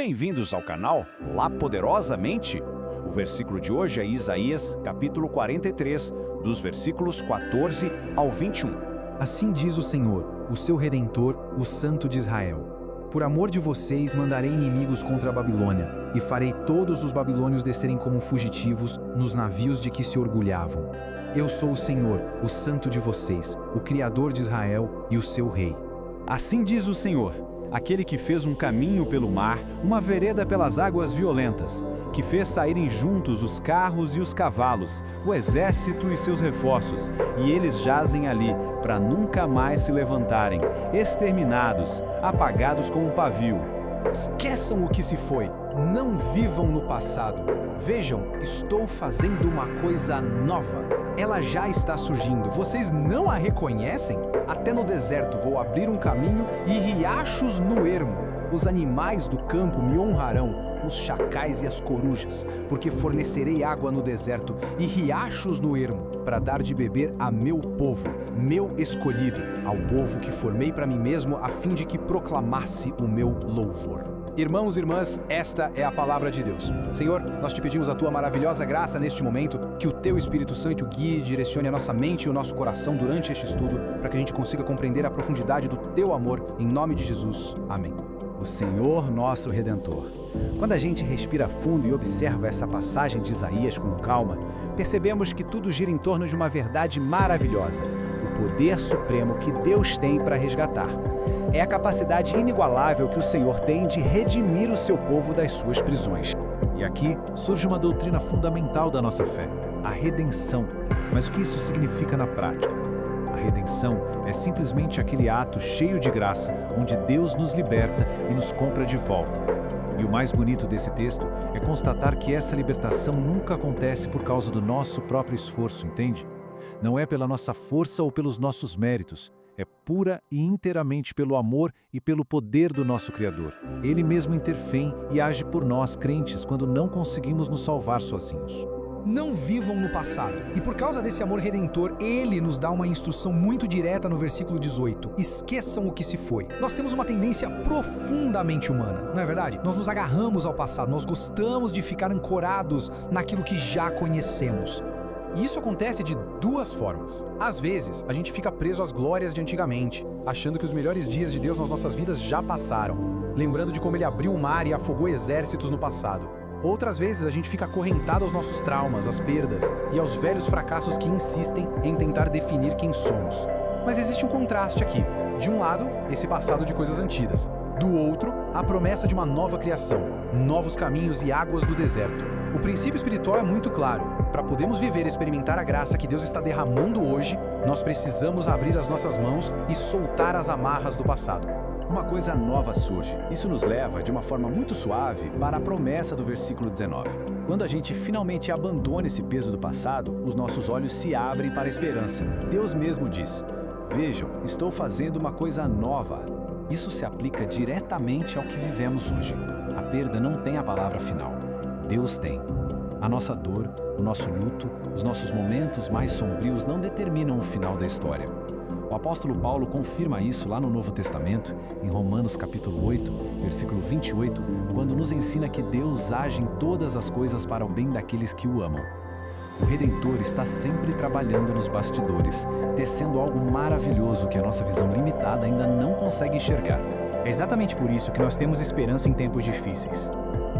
Bem-vindos ao canal Lá Poderosamente. O versículo de hoje é Isaías, capítulo 43, dos versículos 14 ao 21. Assim diz o Senhor, o seu Redentor, o Santo de Israel. Por amor de vocês mandarei inimigos contra a Babilônia, e farei todos os babilônios descerem como fugitivos nos navios de que se orgulhavam. Eu sou o Senhor, o Santo de vocês, o Criador de Israel e o seu Rei. Assim diz o Senhor, aquele que fez um caminho pelo mar, uma vereda pelas águas violentas, que fez saírem juntos os carros e os cavalos, o exército e seus reforços, e eles jazem ali, para nunca mais se levantarem, exterminados, apagados como um pavio. Esqueçam o que se foi, não vivam no passado. Vejam, estou fazendo uma coisa nova. Ela já está surgindo, vocês não a reconhecem? Até no deserto vou abrir um caminho e riachos no ermo. Os animais do campo me honrarão, os chacais e as corujas, porque fornecerei água no deserto e riachos no ermo, para dar de beber a meu povo, meu escolhido, ao povo que formei para mim mesmo, a fim de que proclamasse o meu louvor. Irmãos e irmãs, esta é a palavra de Deus. Senhor, nós te pedimos a tua maravilhosa graça neste momento, que o teu Espírito Santo guie e direcione a nossa mente e o nosso coração durante este estudo, para que a gente consiga compreender a profundidade do teu amor, em nome de Jesus. Amém. O Senhor nosso Redentor. Quando a gente respira fundo e observa essa passagem de Isaías com calma, percebemos que tudo gira em torno de uma verdade maravilhosa, o poder supremo que Deus tem para resgatar. É a capacidade inigualável que o Senhor tem de redimir o seu povo das suas prisões. E aqui surge uma doutrina fundamental da nossa fé, a redenção. Mas o que isso significa na prática? A redenção é simplesmente aquele ato cheio de graça, onde Deus nos liberta e nos compra de volta. E o mais bonito desse texto é constatar que essa libertação nunca acontece por causa do nosso próprio esforço, entende? Não é pela nossa força ou pelos nossos méritos. É pura e inteiramente pelo amor e pelo poder do nosso Criador. Ele mesmo intervém e age por nós, crentes, quando não conseguimos nos salvar sozinhos. Não vivam no passado. E por causa desse amor redentor, ele nos dá uma instrução muito direta no versículo 18. Esqueçam o que se foi. Nós temos uma tendência profundamente humana, não é verdade? Nós nos agarramos ao passado, nós gostamos de ficar ancorados naquilo que já conhecemos. E isso acontece de duas formas. Às vezes, a gente fica preso às glórias de antigamente, achando que os melhores dias de Deus nas nossas vidas já passaram, lembrando de como ele abriu o mar e afogou exércitos no passado. Outras vezes, a gente fica acorrentado aos nossos traumas, às perdas e aos velhos fracassos que insistem em tentar definir quem somos. Mas existe um contraste aqui. De um lado, esse passado de coisas antigas. Do outro, a promessa de uma nova criação, novos caminhos e águas do deserto. O princípio espiritual é muito claro. Para podermos viver e experimentar a graça que Deus está derramando hoje, nós precisamos abrir as nossas mãos e soltar as amarras do passado. Uma coisa nova surge. Isso nos leva, de uma forma muito suave, para a promessa do versículo 19. Quando a gente finalmente abandona esse peso do passado, os nossos olhos se abrem para a esperança. Deus mesmo diz: "Vejam, estou fazendo uma coisa nova." Isso se aplica diretamente ao que vivemos hoje. A perda não tem a palavra final. Deus tem. A nossa dor, o nosso luto, os nossos momentos mais sombrios não determinam o final da história. O apóstolo Paulo confirma isso lá no Novo Testamento, em Romanos capítulo 8, versículo 28, quando nos ensina que Deus age em todas as coisas para o bem daqueles que o amam. O Redentor está sempre trabalhando nos bastidores, tecendo algo maravilhoso que a nossa visão limitada ainda não consegue enxergar. É exatamente por isso que nós temos esperança em tempos difíceis.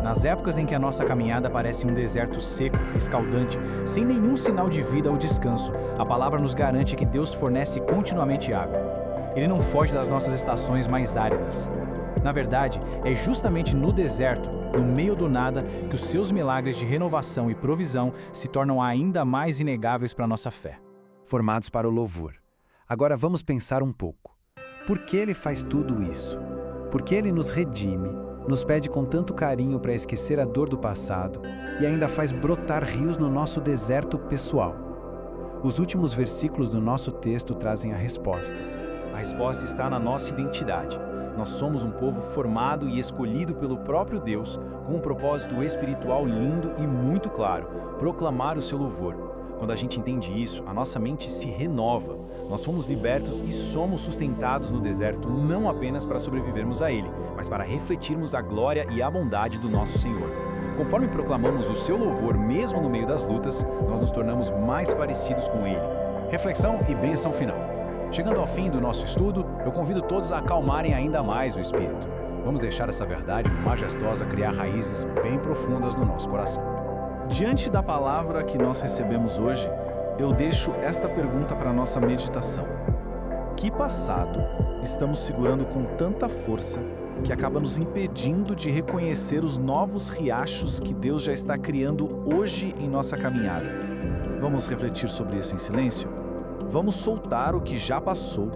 Nas épocas em que a nossa caminhada parece um deserto seco, escaldante, sem nenhum sinal de vida ou descanso, a palavra nos garante que Deus fornece continuamente água. Ele não foge das nossas estações mais áridas. Na verdade, é justamente no deserto, no meio do nada, que os seus milagres de renovação e provisão se tornam ainda mais inegáveis para a nossa fé. Formados para o louvor. Agora vamos pensar um pouco. Por que ele faz tudo isso? Por que ele nos redime, nos pede com tanto carinho para esquecer a dor do passado e ainda faz brotar rios no nosso deserto pessoal? Os últimos versículos do nosso texto trazem a resposta. A resposta está na nossa identidade. Nós somos um povo formado e escolhido pelo próprio Deus, com um propósito espiritual lindo e muito claro: proclamar o seu louvor. Quando a gente entende isso, a nossa mente se renova. Nós fomos libertos e somos sustentados no deserto não apenas para sobrevivermos a ele, mas para refletirmos a glória e a bondade do nosso Senhor. Conforme proclamamos o seu louvor mesmo no meio das lutas, nós nos tornamos mais parecidos com ele. Reflexão e bênção final. Chegando ao fim do nosso estudo, eu convido todos a acalmarem ainda mais o espírito. Vamos deixar essa verdade majestosa criar raízes bem profundas no nosso coração. Diante da palavra que nós recebemos hoje, eu deixo esta pergunta para a nossa meditação. Que passado estamos segurando com tanta força que acaba nos impedindo de reconhecer os novos riachos que Deus já está criando hoje em nossa caminhada? Vamos refletir sobre isso em silêncio? Vamos soltar o que já passou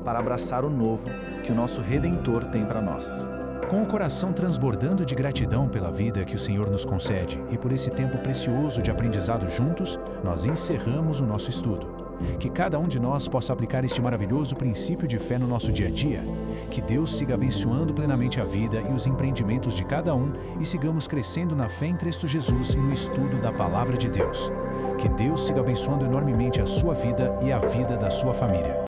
para abraçar o novo que o nosso Redentor tem para nós. Com o coração transbordando de gratidão pela vida que o Senhor nos concede e por esse tempo precioso de aprendizado juntos, nós encerramos o nosso estudo. Que cada um de nós possa aplicar este maravilhoso princípio de fé no nosso dia a dia. Que Deus siga abençoando plenamente a vida e os empreendimentos de cada um e sigamos crescendo na fé em Cristo Jesus e no estudo da Palavra de Deus. Que Deus siga abençoando enormemente a sua vida e a vida da sua família.